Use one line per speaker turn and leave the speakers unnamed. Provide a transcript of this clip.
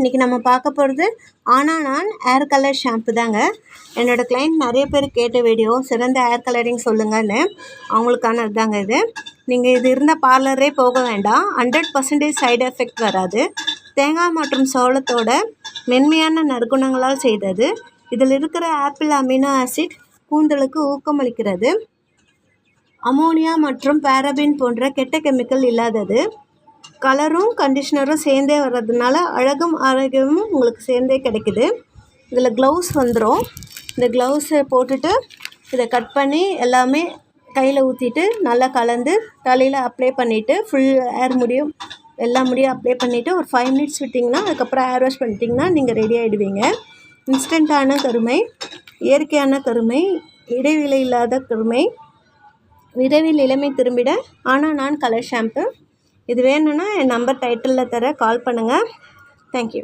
இன்றைக்கி நம்ம பார்க்க போகிறது ஆனா நான் ஹேர் கலர் ஷாம்பு தாங்க. என்னோடய கிளைண்ட் நிறைய பேர் கேட்ட வீடியோ சிறந்த ஹேர் கலரிங் சொல்லுங்கன்னு, அவங்களுக்கானது தாங்க இது. நீங்கள் இது இருந்தால் பார்லரே போக வேண்டாம். 100% சைடு எஃபெக்ட் வராது. தேங்காய் மற்றும் சோளத்தோட மென்மையான நற்குணங்களால் செய்தது. இதில் இருக்கிற ஆப்பிள் அமினோ ஆசிட் கூந்தலுக்கு ஊக்கமளிக்கிறது. அமோனியா மற்றும் பாரபின் போன்ற கெட்ட கெமிக்கல் இல்லாதது. கலரும் கண்டிஷ்னரும் சேர்ந்தே வர்றதுனால அழகும் ஆரோக்கியமும் உங்களுக்கு சேர்ந்தே கிடைக்குது. இதில் க்ளவுஸ் வந்துடும். இந்த க்ளவுஸை போட்டுட்டு இதை கட் பண்ணி எல்லாமே கையில் ஊற்றிட்டு நல்லா கலந்து தலையில் அப்ளை பண்ணிவிட்டு ஃபுல் ஹேர் முடியும் எல்லா முடியும் அப்ளை பண்ணிவிட்டு ஒரு 5 மினிட்ஸ் விட்டிங்கன்னா அதுக்கப்புறம் ஹேர் வாஷ் பண்ணிட்டிங்கன்னா நீங்கள் ரெடி ஆகிடுவீங்க. இன்ஸ்டண்ட்டான கருமை, இயற்கையான கருமை, இடைவேளை இல்லாத கருமை, விரைவில் இளமை திரும்பிட ஆனா நான் கலர் ஷாம்பு. இது வேணும்னா என் நம்பர் டைட்டிலில் தர கால் பண்ணுங்கள். தேங்க்யூ.